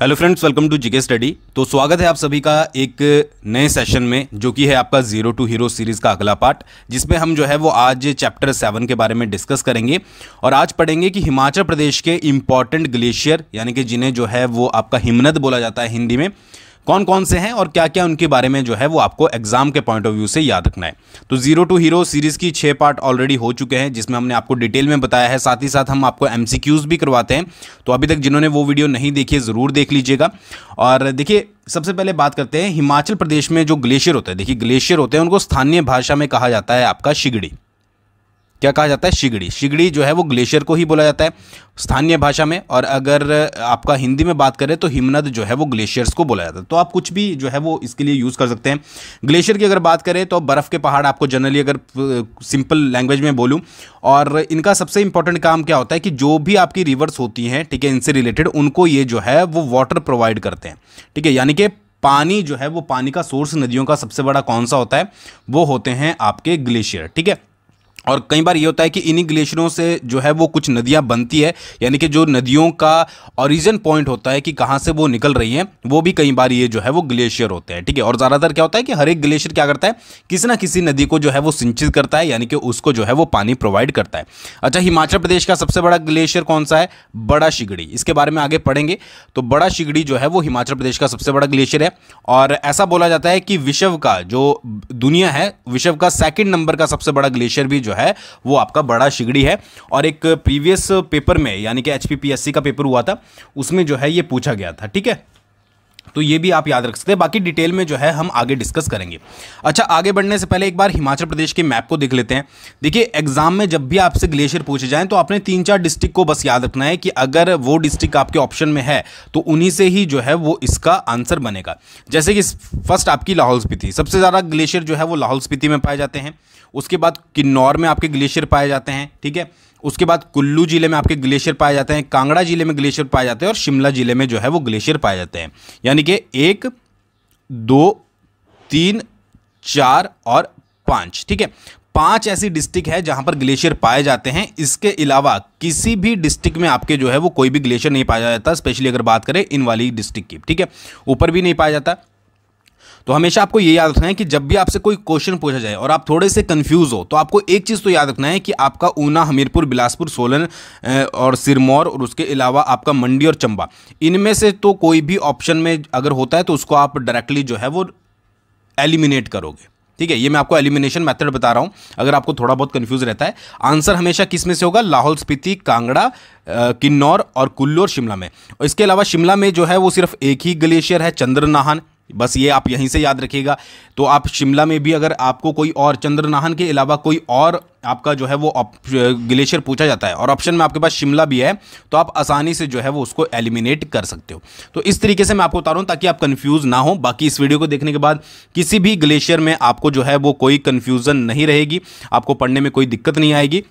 Hello friends, welcome to GK study. तो स्वागत है आप सभी का एक नए सेशन में, जो कि है आपका जीरो टू हीरो सीरीज़ का अगला पार्ट, जिसमें हम जो है वो आज चैप्टर 7 के बारे में डिस्कस करेंगे और आज पढ़ेंगे कि हिमाचल प्रदेश के इंपॉर्टेंट ग्लेशियर, यानी कि जिन्हें जो है वो आपका हिमनद बोला जाता है हिंदी में, कौन कौन से हैं और क्या क्या उनके बारे में जो है वो आपको एग्जाम के पॉइंट ऑफ व्यू से याद रखना है। तो जीरो टू हीरो सीरीज़ की 6 पार्ट ऑलरेडी हो चुके हैं, जिसमें हमने आपको डिटेल में बताया है, साथ ही साथ हम आपको एमसीक्यूज भी करवाते हैं। तो अभी तक जिन्होंने वो वीडियो नहीं देखी है ज़रूर देख लीजिएगा। और देखिए, सबसे पहले बात करते हैं हिमाचल प्रदेश में जो ग्लेशियर होते हैं। देखिए, ग्लेशियर होते हैं उनको स्थानीय भाषा में कहा जाता है आपका शिगड़ी। क्या कहा जाता है? शिगड़ी। शिगड़ी जो है वो ग्लेशियर को ही बोला जाता है स्थानीय भाषा में, और अगर आपका हिंदी में बात करें तो हिमनद जो है वो ग्लेशियर्स को बोला जाता है। तो आप कुछ भी जो है वो इसके लिए यूज़ कर सकते हैं। ग्लेशियर की अगर बात करें तो बर्फ़ के पहाड़, आपको जनरली अगर सिंपल लैंग्वेज में बोलूं, और इनका सबसे इंपॉर्टेंट काम क्या होता है कि जो भी आपकी रिवर्स होती हैं, ठीक है, इनसे रिलेटेड, उनको ये जो है वो वाटर प्रोवाइड करते हैं। ठीक है, यानी कि पानी जो है वो, पानी का सोर्स नदियों का सबसे बड़ा कौन सा होता है? वो होते हैं आपके ग्लेशियर। ठीक है, और कई बार ये होता है कि इन्हीं ग्लेशियरों से जो है वो कुछ नदियां बनती है, यानी कि जो नदियों का ओरिजिन पॉइंट होता है कि कहाँ से वो निकल रही हैं, वो भी कई बार ये जो है वो ग्लेशियर होते हैं। ठीक है, और ज़्यादातर क्या होता है कि हर एक ग्लेशियर क्या करता है, किसी ना किसी नदी को जो है वो सिंचित करता है, यानी कि उसको जो है वो पानी प्रोवाइड करता है। अच्छा, हिमाचल प्रदेश का सबसे बड़ा ग्लेशियर कौन सा है? बड़ा शिगड़ी। इसके बारे में आगे पढ़ेंगे। तो बड़ा शिगड़ी जो है वो हिमाचल प्रदेश का सबसे बड़ा ग्लेशियर है, और ऐसा बोला जाता है कि विश्व का जो दुनिया है, विश्व का 2nd नंबर का सबसे बड़ा ग्लेशियर भी जो है वो आपका बड़ा शिगड़ी है। और एक प्रीवियस पेपर में, यानी कि एचपीपीएससी का पेपर हुआ था, उसमें जो है ये पूछा गया था। ठीक है, तो ये भी आप याद रख सकते हैं। बाकी डिटेल में जो है हम आगे डिस्कस करेंगे। अच्छा, आगे बढ़ने से पहले एक बार हिमाचल प्रदेश के मैप को देख लेते हैं। देखिए, एग्जाम में जब भी आपसे ग्लेशियर पूछे जाएं तो आपने 3-4 डिस्ट्रिक्ट को बस याद रखना है कि अगर वो डिस्ट्रिक्ट आपके ऑप्शन में है तो उन्हीं से ही जो है वो इसका आंसर बनेगा। जैसे कि फर्स्ट आपकी लाहौल स्पीति, सबसे ज़्यादा ग्लेशियर जो है वो लाहौल स्पीति में पाए जाते हैं। उसके बाद किन्नौर में आपके ग्लेशियर पाए जाते हैं। ठीक है, उसके बाद कुल्लू जिले में आपके ग्लेशियर पाए जाते हैं, कांगड़ा जिले में ग्लेशियर पाए जाते हैं, और शिमला जिले में जो है वो ग्लेशियर पाए जाते हैं। यानी कि 1, 2, 3, 4 और 5। ठीक है, 5 ऐसी डिस्ट्रिक्ट है जहां पर ग्लेशियर पाए जाते हैं। इसके अलावा किसी भी डिस्ट्रिक्ट में आपके जो है वो कोई भी ग्लेशियर नहीं पाया जाता, स्पेशली अगर बात करें इन वाली डिस्ट्रिक्ट की। ठीक है, ऊपर भी नहीं पाया जाता। तो हमेशा आपको ये याद रखना है कि जब भी आपसे कोई क्वेश्चन पूछा जाए और आप थोड़े से कंफ्यूज हो, तो आपको एक चीज़ तो याद रखना है कि आपका ऊना, हमीरपुर, बिलासपुर, सोलन और सिरमौर, और उसके अलावा आपका मंडी और चंबा, इनमें से तो कोई भी ऑप्शन में अगर होता है तो उसको आप डायरेक्टली जो है वो एलिमिनेट करोगे। ठीक है, ये मैं आपको एलिमिनेशन मेथड बता रहा हूँ, अगर आपको थोड़ा बहुत कंफ्यूज रहता है। आंसर हमेशा किस में से होगा? लाहौल स्पीति, कांगड़ा, किन्नौर और कुल्लू और शिमला में। और इसके अलावा शिमला में जो है वो सिर्फ एक ही ग्लेशियर है, चंद्रनाहन। बस ये आप यहीं से याद रखिएगा। तो आप शिमला में भी अगर आपको कोई और चंद्रनाहन के अलावा कोई और आपका जो है वो ग्लेशियर पूछा जाता है और ऑप्शन में आपके पास शिमला भी है, तो आप आसानी से जो है वो उसको एलिमिनेट कर सकते हो। तो इस तरीके से मैं आपको बता रहा हूँ ताकि आप कंफ्यूज ना हो। बाकी इस वीडियो को देखने के बाद किसी भी ग्लेशियर में आपको जो है वो कोई कंफ्यूजन नहीं रहेगी, आपको पढ़ने में कोई दिक्कत नहीं आएगी।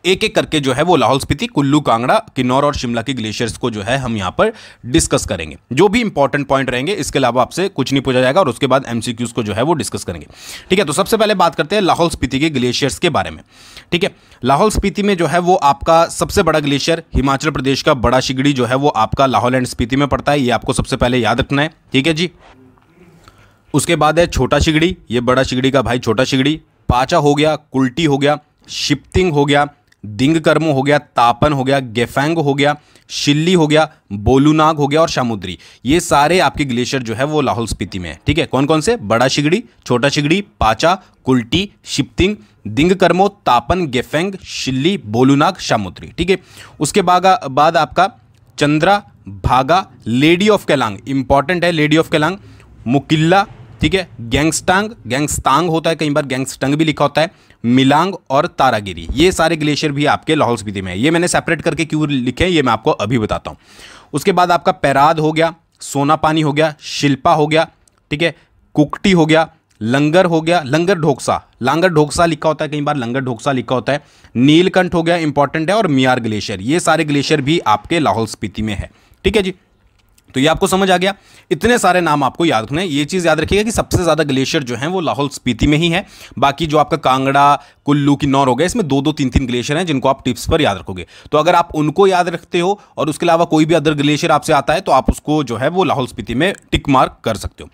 एक एक करके जो है वो लाहौल स्पीति, कुल्लू, कांगड़ा, किन्नौर और शिमला के ग्लेशियर्स को जो है हम यहाँ पर डिस्कस करेंगे, जो भी इंपॉर्टेंट पॉइंट रहेंगे। इसके अलावा आपसे कुछ नहीं पूछा जाएगा, और उसके बाद एमसीक्यूज को जो है वो डिस्कस करेंगे। ठीक है, तो सबसे पहले बात करते हैं लाहौल स्पीति के ग्लेशियर्स के बारे में। ठीक है, लाहौल स्पीति में जो है वो आपका सबसे बड़ा ग्लेशियर हिमाचल प्रदेश का बड़ा शिगड़ी जो है वो आपका लाहौल एंड स्पीति में पड़ता है। ये आपको सबसे पहले याद रखना है। ठीक है जी, उसके बाद है छोटा शिगड़ी, ये बड़ा शिगड़ी का भाई छोटा शिगड़ी। पाचा हो गया, कुल्टी हो गया, शिप्तिंग हो गया, दिंगकर्मो हो गया, तापन हो गया, गेफेंग हो गया, शिल्ली हो गया, बोलूनाग हो गया और शामुद्री। ये सारे आपके ग्लेशियर जो है वो लाहौल स्पीति में है। ठीक है, कौन कौन से? बड़ा शिगड़ी, छोटा शिगड़ी, पाचा, कुल्टी, शिप्तिंग, दिंगकर्मो, तापन, गेफेंग, शिल्ली, बोलूनाग, शामुद्री। ठीक है, उसके बाद आपका चंद्रा भागा, लेडी ऑफ केलांग, इंपॉर्टेंट है लेडी ऑफ केलांग, मुकिल्ला, ठीक है, गैंगस्टांग, गैंगस्तांग होता है, कई बार गैंगस्टंग भी लिखा होता है, मिलांग और तारागिरी। ये सारे ग्लेशियर भी आपके लाहौल स्पीति में है। ये मैंने सेपरेट करके क्यों लिखे हैं ये मैं आपको अभी बताता हूँ। उसके बाद आपका पैराद हो गया, सोना पानी हो गया, शिल्पा हो गया, ठीक है, कुकटी हो गया, लंगर हो गया, लंगर ढोकसा, लांगर ढोकसा लिखा होता है, कई बार लंगर ढोकसा लिखा होता है, नीलकंठ हो गया, इंपॉर्टेंट है, और मियार ग्लेशियर। ये सारे ग्लेशियर भी आपके लाहौल स्पीति में है। ठीक है जी, तो ये आपको समझ आ गया। इतने सारे नाम आपको याद रखने हैं। ये चीज़ याद रखिएगा कि सबसे ज़्यादा ग्लेशियर जो हैं वो लाहौल स्पीति में ही है। बाकी जो आपका कांगड़ा, कुल्लू, किन्नौर हो गया, इसमें 2-2, 3-3 ग्लेशियर हैं जिनको आप टिप्स पर याद रखोगे। तो अगर आप उनको याद रखते हो और उसके अलावा कोई भी अदर ग्लेशियर आपसे आता है तो आप उसको जो है वो लाहौल स्पीति में टिक मार्क कर सकते हो।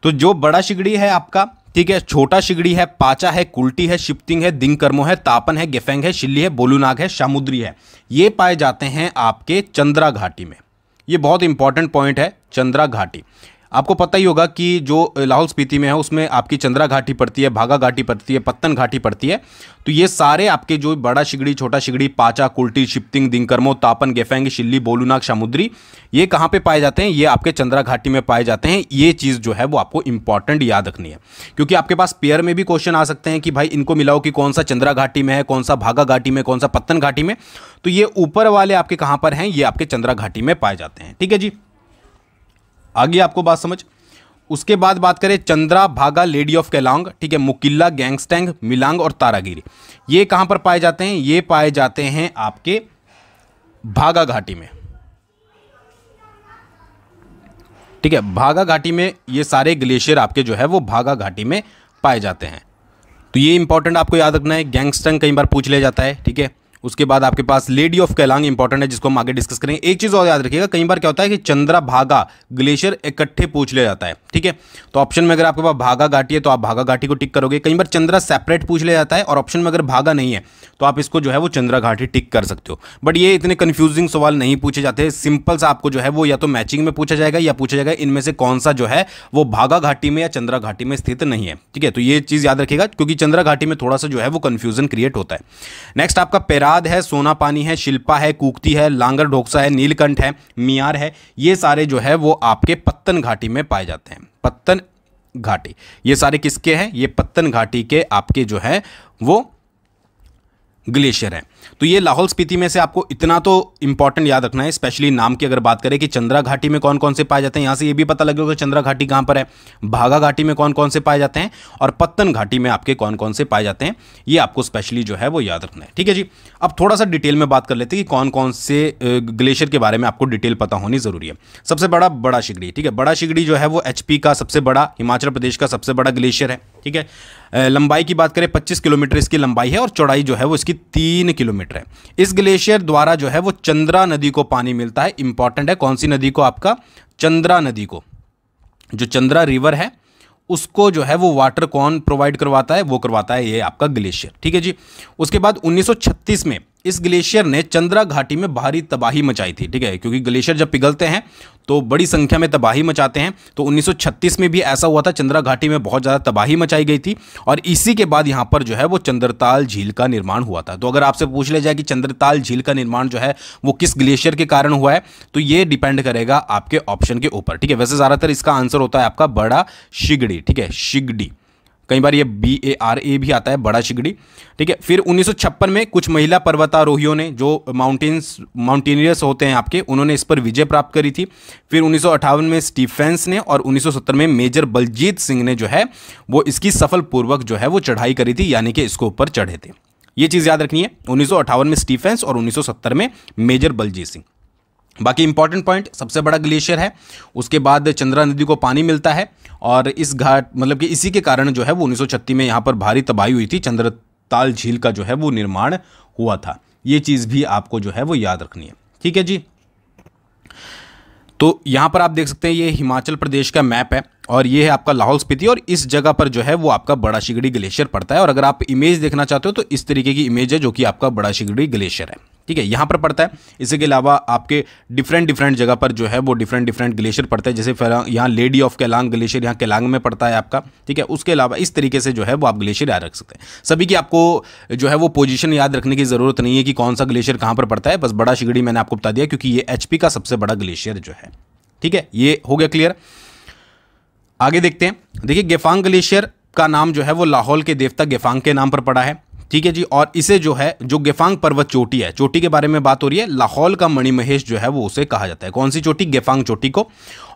तो जो बड़ा शिगड़ी है आपका, ठीक है, छोटा शिगड़ी है, पाचा है, कुल्टी है, शिप्तिंग है, दिंगकर्मो है, तापन है, गेफेंग है, शिल्ली है, बोलूनाग है, शामुद्री है। ये पाए जाते हैं आपके चंद्रा घाटी में। ये बहुत इंपॉर्टेंट पॉइंट है, चंद्रा घाटी। आपको पता ही होगा कि जो लाहौल स्पीति में है उसमें आपकी चंद्रा घाटी पड़ती है, भागा घाटी पड़ती है, पत्तन घाटी पड़ती है। तो ये सारे आपके जो बड़ा शिगड़ी, छोटा शिगड़ी, पाचा, कुल्टी, शिप्तिंग, दिंगकर्मो, तापन, गेफेंग, शिल्ली, बोलूनाग, शामुद्री, ये कहाँ पे पाए जाते हैं? ये आपके चंद्रा घाटी में पाए जाते हैं। ये चीज़ जो है वो आपको इंपॉर्टेंट याद रखनी है, क्योंकि आपके पास पेयर में भी क्वेश्चन आ सकते हैं कि भाई इनको मिलाओ कि कौन सा चंद्रा घाटी में है, कौन सा भागा घाटी में, कौन सा पत्तन घाटी में। तो ये ऊपर वाले आपके कहाँ पर हैं? ये आपके चंद्रा घाटी में पाए जाते हैं। ठीक है जी, आगे आपको बात समझ। उसके बाद बात करें चंद्रा, भागा, लेडी ऑफ केलांग, ठीक है, मुकिल्ला, गैंगस्टैंग, मिलांग और तारागिरी, ये कहां पर पाए जाते हैं? ये पाए जाते हैं आपके भागा घाटी में। ठीक है, भागा घाटी में ये सारे ग्लेशियर आपके जो है वो भागा घाटी में पाए जाते हैं। तो ये इंपॉर्टेंट आपको याद रखना है। गैंगस्टैंग कई बार पूछ लिया जाता है। ठीक है, उसके बाद आपके पास लेडी ऑफ केलांग इंपॉर्टेंट है, जिसको हम आगे डिस्कस करेंगे। एक चीज और याद रखिएगा, कई बार क्या होता है कि चंद्रा, भागा ग्लेशियर इकट्ठे पूछ लिया जाता है। ठीक है, तो ऑप्शन में अगर आपके पास भागा घाटी है तो आप भागा घाटी को टिक करोगे। कई बार चंद्रा सेपरेट पूछ लिया जाता है और ऑप्शन में अगर भागा नहीं है तो आप इसको जो है वो चंद्रा घाटी टिक कर सकते हो। बट ये इतने कंफ्यूजिंग सवाल नहीं पूछे जाते। सिंपल सा आपको जो है वो या तो मैचिंग में पूछा जाएगा या पूछा जाएगा इनमें से कौन सा जो है वो भागा घाटी में या चंद्रा घाटी में स्थित नहीं है। ठीक है, तो ये चीज याद रखिएगा, क्योंकि चंद्रा घाटी में थोड़ा सा जो है वो कंफ्यूजन क्रिएट होता है। नेक्स्ट आपका पेराद है, सोना पानी है, शिल्पा है, कुक्ति है, लांगर ढोकसा है, नीलकंठ है, मियार है। ये सारे जो है वो आपके पत्तन घाटी में पाए जाते हैं। पत्तन घाटी, ये सारे किसके हैं? ये पत्तन घाटी के आपके जो है वो ग्लेशियर है। तो ये लाहौल स्पीति में से आपको इतना तो इंपॉर्टेंट याद रखना है, स्पेशली नाम की अगर बात करें कि चंद्रा घाटी में कौन कौन से पाए जाते हैं। यहां से ये भी पता लगेगा चंद्रा घाटी कहां पर है, भागा घाटी में कौन कौन से पाए जाते हैं और पत्तन घाटी में आपके कौन कौन से पाए जाते हैं। ये आपको स्पेशली जो है वो याद रखना है। ठीक है जी, अब थोड़ा सा डिटेल में बात कर लेते हैं कि कौन कौन से ग्लेशियर के बारे में आपको डिटेल पता होनी जरूरी है। सबसे बड़ा शिगड़ी, ठीक है, बड़ा शिगड़ी जो है वो HP का सबसे बड़ा, हिमाचल प्रदेश का सबसे बड़ा ग्लेशियर है। ठीक है, लंबाई की बात करें 25 किलोमीटर इसकी लंबाई है और चौड़ाई जो है वो इसकी 3 किलोमीटर है। इस ग्लेशियर द्वारा जो है वो चंद्रा नदी को पानी मिलता है। इंपॉर्टेंट है, कौन सी नदी को? आपका चंद्रा नदी को। जो चंद्रा रिवर है उसको जो है वो वाटर कौन प्रोवाइड करवाता है? वो करवाता है ये आपका ग्लेशियर। ठीक है जी, उसके बाद 1936 में इस ग्लेशियर ने चंद्रा घाटी में भारी तबाही मचाई थी। ठीक है, क्योंकि ग्लेशियर जब पिघलते हैं तो बड़ी संख्या में तबाही मचाते हैं। तो 1936 में भी ऐसा हुआ था, चंद्रा घाटी में बहुत ज़्यादा तबाही मचाई गई थी और इसी के बाद यहाँ पर जो है वो चंद्रताल झील का निर्माण हुआ था। तो अगर आपसे पूछ लिया जाए कि चंद्रताल झील का निर्माण जो है वो किस ग्लेशियर के कारण हुआ है, तो ये डिपेंड करेगा आपके ऑप्शन के ऊपर। ठीक है, वैसे ज़्यादातर इसका आंसर होता है आपका बड़ा शिगड़ी। ठीक है, शिगड़ी, कई बार ये BARA भी आता है, बड़ा शिगड़ी। ठीक है, फिर 1956 में कुछ महिला पर्वतारोहियों ने, जो माउंटेनियर्स होते हैं आपके, उन्होंने इस पर विजय प्राप्त करी थी। फिर 1958 में स्टीफेंस ने और 1970 में मेजर बलजीत सिंह ने जो है वो इसकी सफलपूर्वक जो है वो चढ़ाई करी थी, यानी कि इसको ऊपर चढ़े थे। ये चीज़ याद रखनी है, 1958 में स्टीफेंस और 1970 में मेजर बलजीत सिंह। बाकी इंपॉर्टेंट पॉइंट, सबसे बड़ा ग्लेशियर है, उसके बाद चंद्रा नदी को पानी मिलता है और इस घाट मतलब कि इसी के कारण जो है वो 1936 में यहाँ पर भारी तबाही हुई थी, चंद्रताल झील का जो है वो निर्माण हुआ था। ये चीज़ भी आपको जो है वो याद रखनी है। ठीक है जी, तो यहाँ पर आप देख सकते हैं ये हिमाचल प्रदेश का मैप है और ये है आपका लाहौल स्पीति और इस जगह पर जो है वो आपका बड़ा शिगड़ी ग्लेशियर पड़ता है। और अगर आप इमेज देखना चाहते हो तो इस तरीके की इमेज है जो कि आपका बड़ा शिगड़ी ग्लेशियर है। ठीक है, यहाँ पर पड़ता है। इसके अलावा आपके डिफरेंट जगह पर जो है वो डिफरेंट ग्लेशियर पड़ता है। जैसे यहाँ लेडी ऑफ केलांग ग्लेशियर यहाँ केलांग में पड़ता है आपका। ठीक है, उसके अलावा इस तरीके से जो है वो आप ग्लेशियर याद रख सकते हैं। सभी की आपको जो है वो पोजीशन याद रखने की ज़रूरत नहीं है कि कौन सा ग्लेशियर कहाँ पर पड़ता है, बस बड़ा शिगड़ी मैंने आपको बता दिया क्योंकि ये HP का सबसे बड़ा ग्लेशियर जो है। ठीक है, ये हो गया क्लियर। आगे देखते हैं। देखिए, गेफांग ग्लेशियर का नाम जो है वो लाहौल के देवता गेफांग के नाम पर पड़ा है। ठीक है जी, और इसे जो है जो गेफांग पर्वत चोटी है, चोटी के बारे में बात हो रही है, लाहौल का मणिमहेश जो है वो उसे कहा जाता है। कौन सी चोटी? गेफांग चोटी को।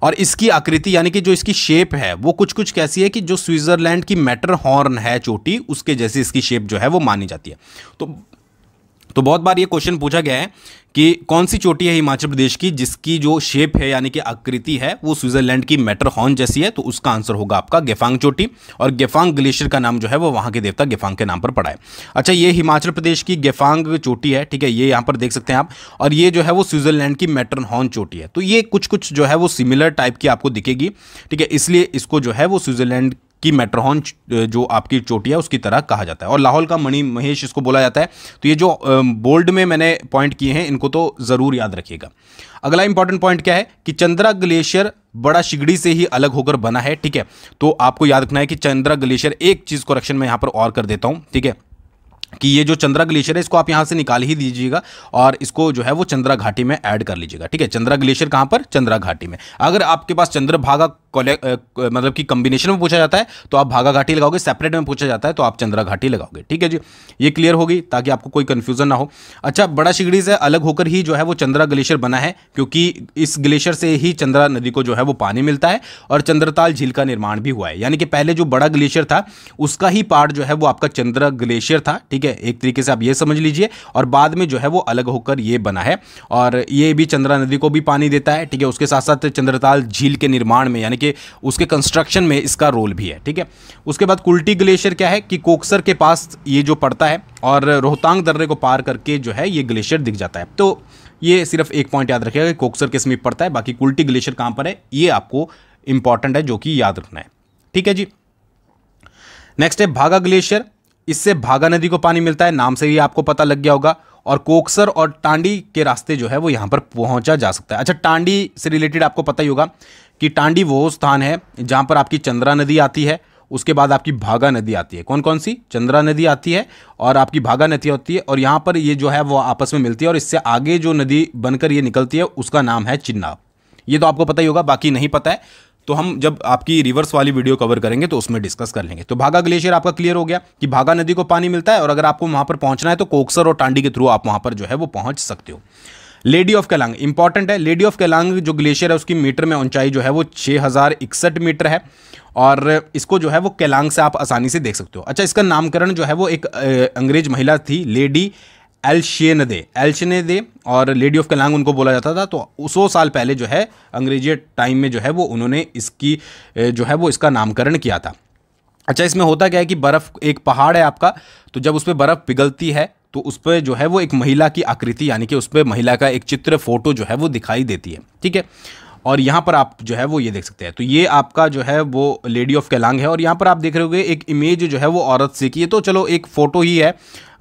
और इसकी आकृति यानी कि जो इसकी शेप है वो कुछ कैसी है कि जो स्विट्जरलैंड की मैटरहॉर्न है चोटी, उसके जैसी इसकी शेप जो है वो मानी जाती है। तो तो बहुत बार ये क्वेश्चन पूछा गया है कि कौन सी चोटी है हिमाचल प्रदेश की जिसकी जो शेप है यानी कि आकृति है वो स्विट्जरलैंड की मैटरहॉर्न जैसी है। तो उसका आंसर होगा आपका गेफांग चोटी, और गेफांग ग्लेशियर का नाम जो है वो वहां के देवता गेफांग के नाम पर पड़ा है। अच्छा, ये हिमाचल प्रदेश की गेफांग चोटी है, ठीक है, ये यहाँ पर देख सकते हैं आप, और ये जो है वो स्विट्जरलैंड की मैटरहॉर्न चोटी है। तो ये कुछ कुछ जो है वो सिमिलर टाइप की आपको दिखेगी, ठीक है, इसलिए इसको जो है वो स्विट्जरलैंड की मैटरहॉर्न जो आपकी चोटी है उसकी तरह कहा जाता है। और लाहौल का मणि महेश इसको बोला जाता है। तो ये जो बोल्ड में मैंने पॉइंट किए हैं इनको तो जरूर याद रखिएगा। अगला इंपॉर्टेंट पॉइंट क्या है कि चंद्रा ग्लेशियर बड़ा शिगड़ी से ही अलग होकर बना है, ठीक है। तो आपको याद रखना है कि चंद्रा ग्लेशियर, एक चीज करेक्शन मैं यहां पर और कर देता हूं, ठीक है, कि ये जो चंद्रा ग्लेशियर है इसको आप यहां से निकाल ही दीजिएगा और इसको जो है वो चंद्रा घाटी में ऐड कर लीजिएगा, ठीक है। चंद्रा ग्लेशियर कहां पर? चंद्रा घाटी में। अगर आपके पास चंद्रभागा मतलब कि कॉम्बिनेशन में पूछा जाता है तो आप भागा घाटी लगाओगे, सेपरेट में पूछा जाता है तो आप चंद्रा घाटी लगाओगे, ठीक है जी। ये क्लियर होगी ताकि आपको कोई कंफ्यूजन ना हो। अच्छा, बड़ा शिगड़ी से अलग होकर ही जो है वो चंद्रा ग्लेशियर बना है, क्योंकि इस ग्लेशियर से ही चंद्रा नदी को जो है वो पानी मिलता है और चंद्रताल झील का निर्माण भी हुआ है। यानी कि पहले जो बड़ा ग्लेशियर था उसका ही पार्ट जो है वो आपका चंद्रा ग्लेशियर था, ठीक है, एक तरीके से आप ये समझ लीजिए। और बाद में जो है वो अलग होकर ये बना है और ये भी चंद्रा नदी को भी पानी देता है, ठीक है। उसके साथ साथ चंद्रताल झील के निर्माण में यानी कि उसके कंस्ट्रक्शन में इसका रोल भी है, ठीक है। उसके बाद कुल्टी ग्लेशियर क्या है कि कोकसर के पास ये जो पड़ता है और रोहतांग दर्रे को पार करके जो है ये ग्लेशियर दिख जाता है। तो ये सिर्फ एक पॉइंट याद रखिएगा कि कोकसर के समीप पड़ता है, बाकी कुल्टी ग्लेशियर कहां पर है ये आपको इंपॉर्टेंट है जो कि याद रखना है, ठीक है जी। नेक्स्ट है भागा ग्लेशियर। इससे भागा नदी को पानी मिलता है, नाम से ही आपको पता लग गया होगा। और कोकसर और टांडी के रास्ते जो है वो यहां पर पहुंचा जा सकता है। अच्छा, टांडी से रिलेटेड आपको पता ही होगा कि टांडी वो स्थान है जहां पर आपकी चंद्रा नदी आती है, उसके बाद आपकी भागा नदी आती है। कौन कौन सी? चंद्रा नदी आती है और आपकी भागा नदी होती है, और यहां पर ये जो है वो आपस में मिलती है और इससे आगे जो नदी बनकर ये निकलती है उसका नाम है चिन्नाब। ये तो आपको पता ही होगा, बाकी नहीं पता है तो हम जब आपकी रिवर्स वाली वीडियो कवर करेंगे तो उसमें डिस्कस कर लेंगे। तो भागा ग्लेशियर आपका क्लियर हो गया कि भागा नदी को पानी मिलता है और अगर आपको वहां पर पहुंचना है तो कोकसर और टांडी के थ्रू आप वहां पर जो है वो पहुंच सकते हो। लेडी ऑफ केलांग इंपॉर्टेंट है। लेडी ऑफ केलांग जो ग्लेशियर है उसकी मीटर में ऊंचाई जो है वो 6061 मीटर है और इसको जो है वो केलांग से आप आसानी से देख सकते हो। अच्छा, इसका नामकरण जो है वो एक अंग्रेज महिला थी, लेडी एल्शनेदे, और लेडी ऑफ केलांग उनको बोला जाता था। तो 100 साल पहले जो है अंग्रेजी टाइम में जो है वो उन्होंने इसकी जो है वो इसका नामकरण किया था। अच्छा, इसमें होता क्या है कि बर्फ, एक पहाड़ है आपका, तो जब उस पर बर्फ पिघलती है तो उस पर जो है वो एक महिला की आकृति यानी कि उस पर महिला का एक चित्र, फोटो जो है वो दिखाई देती है, ठीक है। और यहाँ पर आप जो है वो ये देख सकते हैं। तो ये आपका जो है वो लेडी ऑफ केलांग है और यहाँ पर आप देख रहे होगे एक इमेज जो है वो औरत से की है। तो चलो एक फोटो ही है,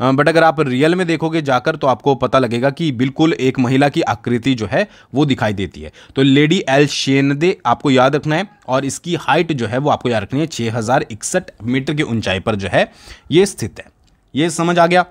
बट अगर आप रियल में देखोगे जाकर तो आपको पता लगेगा कि बिल्कुल एक महिला की आकृति जो है वो दिखाई देती है। तो लेडी एल्शनेदे आपको याद रखना है और इसकी हाइट जो है वो आपको याद रखनी है 6061 मीटर की ऊंचाई पर जो है ये स्थित है। ये समझ आ गया।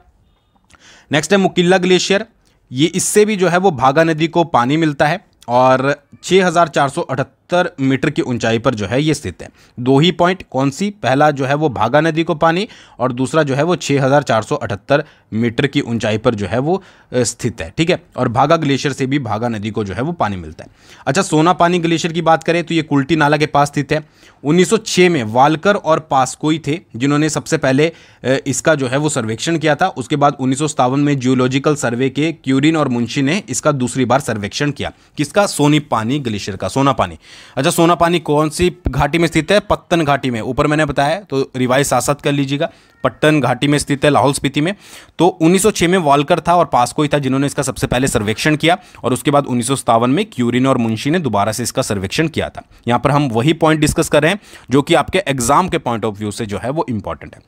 नेक्स्ट है मुकिल्ला ग्लेशियर। ये इससे भी जो है वो भागा नदी को पानी मिलता है और 6478 मीटर की ऊंचाई पर जो है ये स्थित है। दो ही पॉइंट, कौन सी? पहला जो है वो भागा नदी को पानी और दूसरा जो है वो 6478 मीटर की ऊंचाई पर जो है वो स्थित है, ठीक है। और भागा ग्लेशियर से भी भागा नदी को जो है वो पानी मिलता है। अच्छा, सोना पानी ग्लेशियर की बात करें तो ये कुल्टी नाला के पास स्थित है। 1906 में वालकर और पासकोई थे जिन्होंने सबसे पहले इसका जो है वो सर्वेक्षण किया था। उसके बाद 1957 में जियोलॉजिकल सर्वे के क्यूरिन और मुंशी ने इसका दूसरी बार सर्वेक्षण किया। किसका? सोनी पानी ग्लेशियर का, सोना पानी। अच्छा, सोना पानी कौन सी घाटी में स्थित है? पत्तन घाटी में। ऊपर मैंने बताया तो रिवाइज साथ साथ कर लीजिएगा। पट्टन घाटी में स्थित है, लाहौल स्पीति में। तो 1906 में वालकर था और पासकोई था जिन्होंने इसका सबसे पहले सर्वेक्षण किया और उसके बाद 1957 में क्यूरिन और मुंशी ने दोबारा से इसका सर्वेक्षण किया था। यहां पर हम वही पॉइंट डिस्कस कर रहे हैं जो कि आपके एग्जाम के पॉइंट ऑफ व्यू से जो है वो इंपॉर्टेंट है।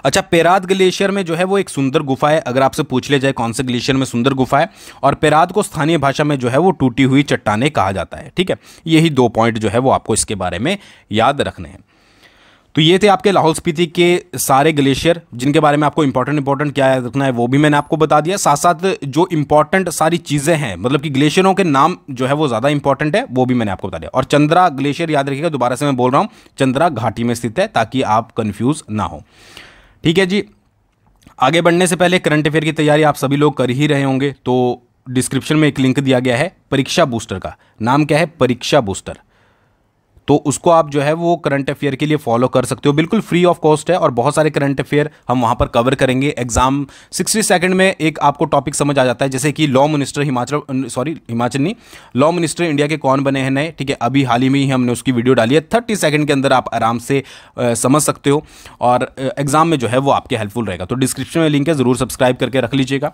अच्छा, पेराद ग्लेशियर में जो है वो एक सुंदर गुफा है। अगर आपसे पूछ ले जाए कौन से ग्लेशियर में सुंदर गुफा है, और पेराद को स्थानीय भाषा में जो है वो टूटी हुई चट्टानें कहा जाता है, ठीक है। यही दो पॉइंट जो है वो आपको इसके बारे में याद रखने हैं। तो ये थे आपके लाहौल स्पीति के सारे ग्लेशियर जिनके बारे में आपको इंपॉर्टेंट क्या याद रखना है वो भी मैंने आपको बता दिया। साथ साथ जो इंपॉर्टेंट सारी चीज़ें हैं, मतलब कि ग्लेशियरों के नाम जो है वो ज़्यादा इंपॉर्टेंट है, वो भी मैंने आपको बता दिया। और चंद्रा ग्लेशियर याद रखिएगा, दोबारा से मैं बोल रहा हूँ, चंद्रा घाटी में स्थित है ताकि आप कंफ्यूज ना हो, ठीक है जी। आगे बढ़ने से पहले करंट अफेयर की तैयारी आप सभी लोग कर ही रहे होंगे, तो डिस्क्रिप्शन में एक लिंक दिया गया है परीक्षा बूस्टर का। नाम क्या है? परीक्षा बूस्टर। तो उसको आप जो है वो करंट अफेयर के लिए फॉलो कर सकते हो, बिल्कुल फ्री ऑफ कॉस्ट है और बहुत सारे करंट अफेयर हम वहाँ पर कवर करेंगे। एग्जाम 60 सेकंड में एक आपको टॉपिक समझ आ जाता है, जैसे कि लॉ मिनिस्टर हिमाचल नहीं, लॉ मिनिस्टर इंडिया के कौन बने हैं नए, ठीक है, अभी हाल ही में ही हमने उसकी वीडियो डाली है। 30 सेकंड के अंदर आप आराम से समझ सकते हो और एग्जाम में जो है वो आपके हेल्पफुल रहेगा। तो डिस्क्रिप्शन में लिंक है, जरूर सब्सक्राइब करके रख लीजिएगा।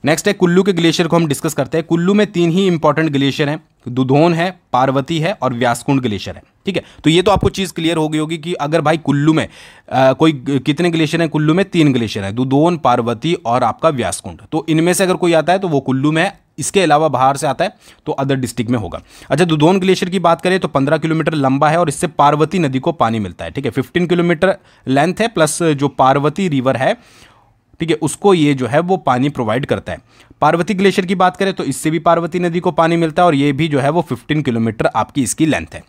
नेक्स्ट है कुल्लू के ग्लेशियर को हम डिस्कस करते हैं। कुल्लू में 3 ही इंपॉर्टेंट ग्लेशियर हैं, दुधोन है, पार्वती है और व्यासकुंड ग्लेशियर है, ठीक है। तो ये तो आपको चीज़ क्लियर हो गई होगी कि अगर भाई कुल्लू में कोई कितने ग्लेशियर हैं, कुल्लू में 3 ग्लेशियर हैं, दुधोन, पार्वती और आपका व्यासकुंड। तो इनमें से अगर कोई आता है तो वो कुल्लू में है, इसके अलावा बाहर से आता है तो अदर डिस्ट्रिक्ट में होगा। अच्छा, दुधोन ग्लेशियर की बात करें तो 15 किलोमीटर लंबा है और इससे पार्वती नदी को पानी मिलता है, ठीक है। 15 किलोमीटर लेंथ है, प्लस जो पार्वती रिवर है, ठीक है, उसको ये जो है वो पानी प्रोवाइड करता है। पार्वती ग्लेशियर की बात करें तो इससे भी पार्वती नदी को पानी मिलता है और ये भी जो है वो 15 किलोमीटर आपकी इसकी लेंथ है।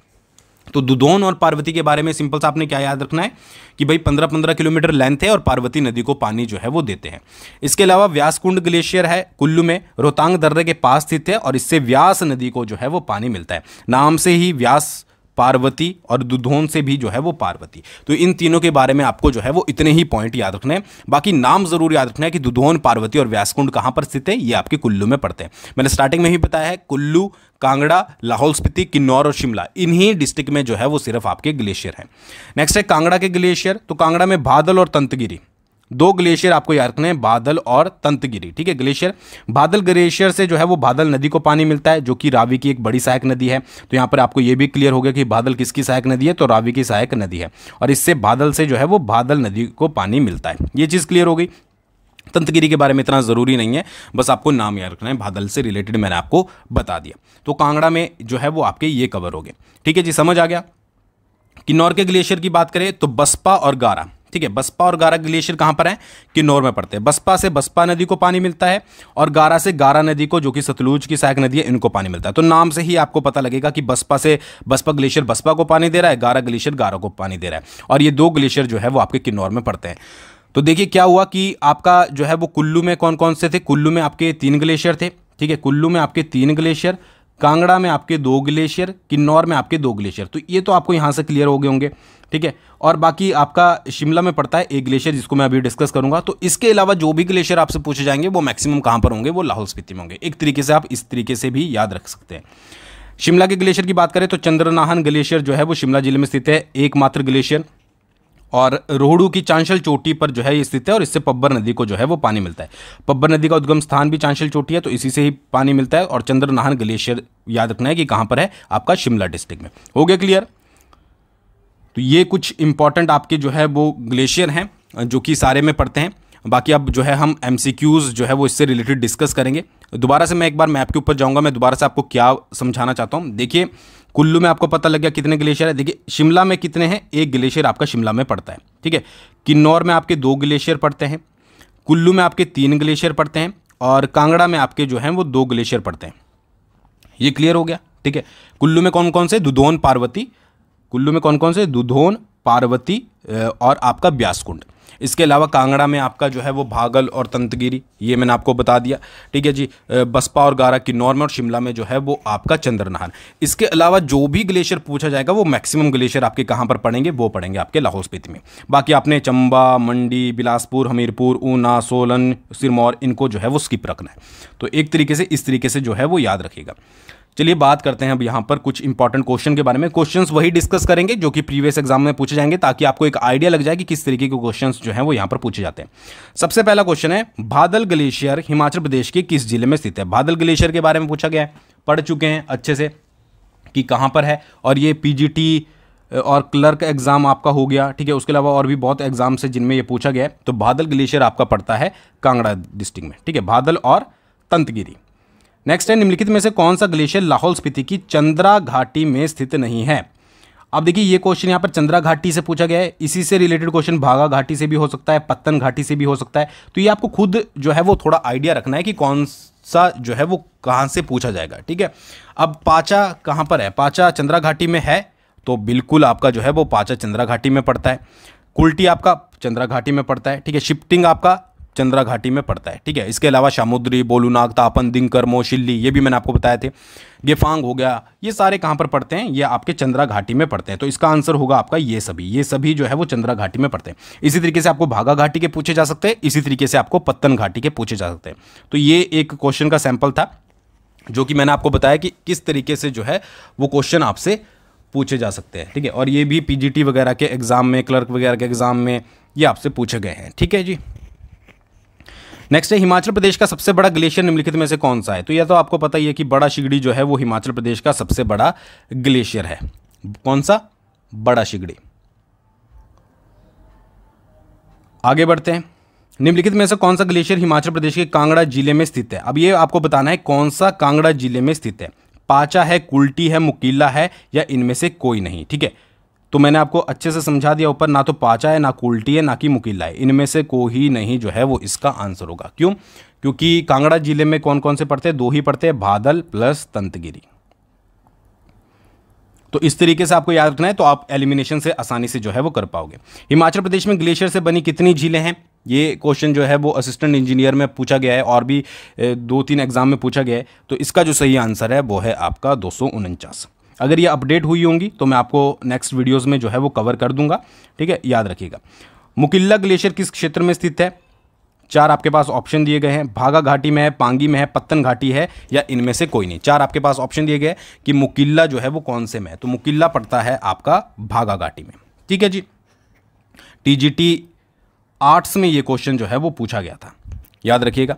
तो दुधोन और पार्वती के बारे में सिंपल सा आपने क्या याद रखना है कि भाई 15-15 किलोमीटर लेंथ है और पार्वती नदी को पानी जो है वो देते हैं। इसके अलावा व्यासकुंड ग्लेशियर है, कुल्लू में रोहतांग दर्रे के पास स्थित है और इससे व्यास नदी को जो है वो पानी मिलता है। नाम से ही व्यास, पार्वती और दुधोन से भी जो है वो पार्वती। तो इन तीनों के बारे में आपको जो है वो इतने ही पॉइंट याद रखने हैं। बाकी नाम जरूर याद रखना है कि दुधोन, पार्वती और व्यासकुंड कहां पर स्थित है, ये आपके कुल्लू में पड़ते हैं। मैंने स्टार्टिंग में ही बताया है, कुल्लू, कांगड़ा, लाहौल स्पीति, किन्नौर और शिमला, इन्हीं डिस्ट्रिक्ट में जो है वो सिर्फ आपके ग्लेशियर हैं। नेक्स्ट है कांगड़ा के ग्लेशियर। तो कांगड़ा में बादल और तंतगिरी, 2 ग्लेशियर आपको याद रखने हैं, बादल और तंतगिरी, ठीक है। ग्लेशियर, बादल ग्लेशियर से जो है वो बादल नदी को पानी मिलता है, जो कि रावी की एक बड़ी सहायक नदी है। तो यहाँ पर आपको ये भी क्लियर हो गया कि बादल किसकी सहायक नदी है, तो रावी की सहायक नदी है और इससे बादल से जो है वो बादल नदी को पानी मिलता है। ये चीज़ क्लियर हो गई। तंतगिरी के बारे में इतना ज़रूरी नहीं है, बस आपको नाम याद रखना है, बादल से रिलेटेड मैंने आपको बता दिया। तो कांगड़ा में जो है वो आपके ये कवर हो गए, ठीक है जी, समझ आ गया। किन्नौर के ग्लेशियर की बात करें तो बसपा और गारा, ठीक है। बसपा और गारा ग्लेशियर कहां पर है, किन्नौर में पड़ते हैं। बसपा से बसपा नदी को पानी मिलता है और गारा से गारा नदी को, जो कि सतलुज की सहायक नदी है, इनको पानी मिलता है। तो नाम से ही आपको पता लगेगा कि बसपा से बसपा ग्लेशियर बसपा को पानी दे रहा है, गारा ग्लेशियर गारा को पानी दे रहा है और ये 2 ग्लेशियर जो है वो आपके किन्नौर में पड़ते हैं। तो देखिए क्या हुआ कि आपका जो है वो कुल्लू में कौन कौन से थे, कुल्लू में आपके 3 ग्लेशियर थे, ठीक है। कुल्लू में आपके 3 ग्लेशियर, कांगड़ा में आपके 2 ग्लेशियर, किन्नौर में आपके 2 ग्लेशियर। तो ये तो आपको यहाँ से क्लियर हो गए होंगे, ठीक है। और बाकी आपका शिमला में पड़ता है 1 ग्लेशियर, जिसको मैं अभी डिस्कस करूंगा। तो इसके अलावा जो भी ग्लेशियर आपसे पूछे जाएंगे वो मैक्सिमम कहाँ पर होंगे, वो लाहौल स्पीति में होंगे। एक तरीके से आप इस तरीके से भी याद रख सकते हैं। शिमला के ग्लेशियर की बात करें तो चंद्रनाहन ग्लेशियर जो है वो शिमला जिले में स्थित है, एकमात्र ग्लेशियर, और रोहड़ू की चांशल चोटी पर जो है ये स्थित है और इससे पब्बर नदी को जो है वो पानी मिलता है। पब्बर नदी का उद्गम स्थान भी चांशल चोटी है, तो इसी से ही पानी मिलता है। और चंद्रनाहन ग्लेशियर याद रखना है कि कहाँ पर है, आपका शिमला डिस्ट्रिक्ट में। हो गया क्लियर। तो ये कुछ इंपॉर्टेंट आपके जो है वो ग्लेशियर हैं जो कि सारे में पड़ते हैं। बाकी अब जो है हम MCQs जो है वो इससे रिलेटेड डिस्कस करेंगे। दोबारा से मैं एक बार मैप के ऊपर जाऊंगा, मैं दोबारा से आपको क्या समझाना चाहता हूँ। देखिए कुल्लू में आपको पता लग गया कितने ग्लेशियर है। देखिए शिमला में कितने हैं, 1 ग्लेशियर आपका शिमला में पड़ता है, ठीक है। किन्नौर में आपके 2 ग्लेशियर पड़ते हैं, कुल्लू में आपके 3 ग्लेशियर पड़ते हैं और कांगड़ा में आपके जो हैं वो 2 ग्लेशियर पड़ते हैं। ये क्लियर हो गया, ठीक है। कुल्लू में कौन कौन से, दुधोन, पार्वती, कुल्लू में कौन कौन से, दुधोन, पार्वती और आपका व्यासकुंड। इसके अलावा कांगड़ा में आपका जो है वो भागल और तंतगिरी, ये मैंने आपको बता दिया, ठीक है जी। बसपा और गारा किन्नौर में और शिमला में जो है वो आपका चंद्रनाहन। इसके अलावा जो भी ग्लेशियर पूछा जाएगा वो मैक्सिमम ग्लेशियर आपके कहाँ पर पड़ेंगे, वो पड़ेंगे आपके लाहौल स्पीति में। बाकी आपने चंबा, मंडी, बिलासपुर, हमीरपुर, ऊना, सोलन, सिरमौर, इनको जो है वो स्किप रखना है। तो एक तरीके से इस तरीके से जो है वो याद रखिएगा। चलिए बात करते हैं अब यहाँ पर कुछ इंपॉर्टेंट क्वेश्चन के बारे में। क्वेश्चंस वही डिस्कस करेंगे जो कि प्रीवियस एग्जाम में पूछे जाएंगे, ताकि आपको एक आइडिया लग जाए कि किस तरीके के क्वेश्चंस जो हैं वो यहाँ पर पूछे जाते हैं। सबसे पहला क्वेश्चन है, बादल ग्लेशियर हिमाचल प्रदेश के किस जिले में स्थित है। बादल ग्लेशियर के बारे में पूछा गया है, पढ़ चुके हैं अच्छे से कि कहाँ पर है, और ये PGT और क्लर्क एग्जाम आपका हो गया, ठीक है। उसके अलावा और भी बहुत एग्जाम से जिनमें ये पूछा गया है। तो बादल ग्लेशियर आपका पड़ता है कांगड़ा डिस्ट्रिक्ट में, ठीक है, बादल और तंतगिरी। नेक्स्ट है, निम्नलिखित में से कौन सा ग्लेशियर लाहौल स्पीति की चंद्रा घाटी में स्थित नहीं है। अब देखिए ये क्वेश्चन यहाँ पर चंद्रा घाटी से पूछा गया है, इसी से रिलेटेड क्वेश्चन भागा घाटी से भी हो सकता है, पत्तन घाटी से भी हो सकता है। तो ये आपको खुद जो है वो थोड़ा आइडिया रखना है कि कौन सा जो है वो कहाँ से पूछा जाएगा, ठीक है। अब पाचा कहाँ पर है, पाचा चंद्रा घाटी में है, तो बिल्कुल आपका जो है वो पाचा चंद्रा घाटी में पड़ता है। कुल्टी आपका चंद्रा घाटी में पड़ता है, ठीक है। शिफ्टिंग आपका चंद्रा घाटी में पड़ता है। ठीक है, इसके अलावा सामुद्री, बोलूनाग, तापन, दिंकर, मोशिल्ली, ये भी मैंने आपको बताए थे। गेफांग हो गया, ये सारे कहाँ पर पड़ते हैं, ये आपके चंद्रा घाटी में पड़ते हैं। तो इसका आंसर होगा आपका ये सभी जो है वो चंद्रा घाटी में पड़ते हैं। इसी तरीके से आपको भागा घाटी के पूछे जा सकते हैं, इसी तरीके से आपको पत्तन घाटी के पूछे जा सकते हैं। तो ये एक क्वेश्चन का सैंपल था जो कि मैंने आपको बताया कि किस तरीके से जो है वो क्वेश्चन आपसे पूछे जा सकते हैं। ठीक है, और ये भी पीजीटी वगैरह के एग्जाम में, क्लर्क वगैरह के एग्जाम में ये आपसे पूछे गए हैं। ठीक है जी। नेक्स्ट है, हिमाचल प्रदेश का सबसे बड़ा ग्लेशियर निम्नलिखित में से कौन सा है? तो यह तो आपको पता ही है कि बड़ा शिगड़ी जो है वो हिमाचल प्रदेश का सबसे बड़ा ग्लेशियर है। कौन सा? बड़ा शिगड़ी। आगे बढ़ते हैं, निम्नलिखित में से कौन सा ग्लेशियर हिमाचल प्रदेश के कांगड़ा जिले में स्थित है? अब ये आपको बताना है कौन सा कांगड़ा जिले में स्थित है। पाचा है, कुल्टी है, मुकीला है, या इनमें से कोई नहीं। ठीक है, तो मैंने आपको अच्छे से समझा दिया ऊपर, ना तो पाचा है, ना कुल्टी है, ना कि मुकीला है, इनमें से कोई नहीं जो है वो इसका आंसर होगा। क्यों? क्योंकि कांगड़ा जिले में कौन कौन से पड़ते हैं? दो ही पड़ते हैं, बादल प्लस तंतगिरी। तो इस तरीके से आपको याद रखना है, तो आप एलिमिनेशन से आसानी से जो है वो कर पाओगे। हिमाचल प्रदेश में ग्लेशियर से बनी कितनी झीलें हैं? ये क्वेश्चन जो है वो असिस्टेंट इंजीनियर में पूछा गया है और भी 2-3 एग्जाम में पूछा गया है। तो इसका जो सही आंसर है वो है आपका 249। अगर ये अपडेट हुई होंगी तो मैं आपको नेक्स्ट वीडियोस में जो है वो कवर कर दूंगा। ठीक है, याद रखिएगा। मुकिल्ला ग्लेशियर किस क्षेत्र में स्थित है? 4 आपके पास ऑप्शन दिए गए हैं, भागा घाटी में है, पांगी में है, पत्तन घाटी है, या इनमें से कोई नहीं। 4 आपके पास ऑप्शन दिए गए कि मुकिल्ला जो है वो कौन से में है, तो मुकिल्ला पड़ता है आपका भागा घाटी में। ठीक है जी। टीजीटी आर्ट्स में ये क्वेश्चन जो है वो पूछा गया था, याद रखिएगा।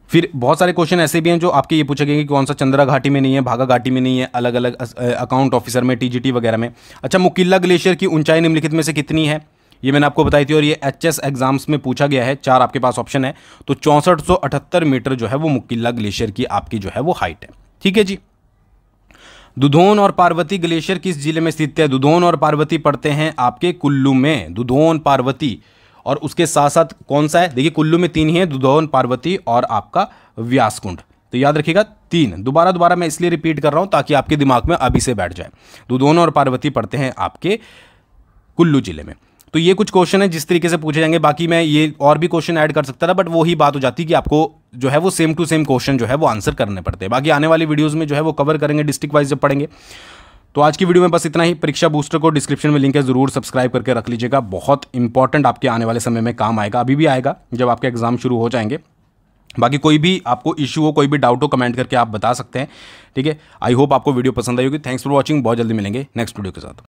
फिर बहुत सारे क्वेश्चन ऐसे भी हैं जो आपके ये पूछे गए कि कौन सा चंद्रा घाटी में नहीं है, भागा घाटी में नहीं है, अलग अलग अकाउंट ऑफिसर में, टीजीटी वगैरह में। अच्छा, मुकिल्ला ग्लेशियर की ऊंचाई निम्नलिखित में से कितनी है? ये मैंने आपको बताई थी और ये एचएस एग्जाम्स में पूछा गया है। 4 आपके पास ऑप्शन है, तो 6478 मीटर जो है वो मुकिल्ला ग्लेशियर की आपकी जो है वो हाइट है। ठीक है जी। दुधोन और पार्वती ग्लेशियर किस जिले में स्थित है? दुधोन और पार्वती पड़ते हैं आपके कुल्लू में। दुधोन, पार्वती, और उसके साथ साथ कौन सा है? देखिए, कुल्लू में 3 ही है, दुधोन, पार्वती और आपका व्यासकुंड। तो याद रखिएगा 3। दोबारा मैं इसलिए रिपीट कर रहा हूं ताकि आपके दिमाग में अभी से बैठ जाए। दुधोन और पार्वती पड़ते हैं आपके कुल्लू जिले में। तो ये कुछ क्वेश्चन है जिस तरीके से पूछे जाएंगे। बाकी मैं ये और भी क्वेश्चन ऐड कर सकता था, बट वो ही बात हो जाती कि आपको जो है वो सेम टू सेम क्वेश्चन जो है वो आंसर करने पड़ते हैं। बाकी आने वाली वीडियोस में जो है वो कवर करेंगे डिस्ट्रिक्ट वाइज जब पढ़ेंगे। तो आज की वीडियो में बस इतना ही। परीक्षा बूस्टर को डिस्क्रिप्शन में लिंक है, जरूर सब्सक्राइब करके रख लीजिएगा। बहुत इंपॉर्टेंट आपके आने वाले समय में काम आएगा, अभी भी आएगा जब आपके एग्जाम शुरू हो जाएंगे। बाकी कोई भी आपको इशू हो, कोई भी डाउट हो, कमेंट करके आप बता सकते हैं। ठीक है, आई होप आपको वीडियो पसंद आई होगी। Thanks for watching. बहुत जल्दी मिलेंगे नेक्स्ट वीडियो के साथ।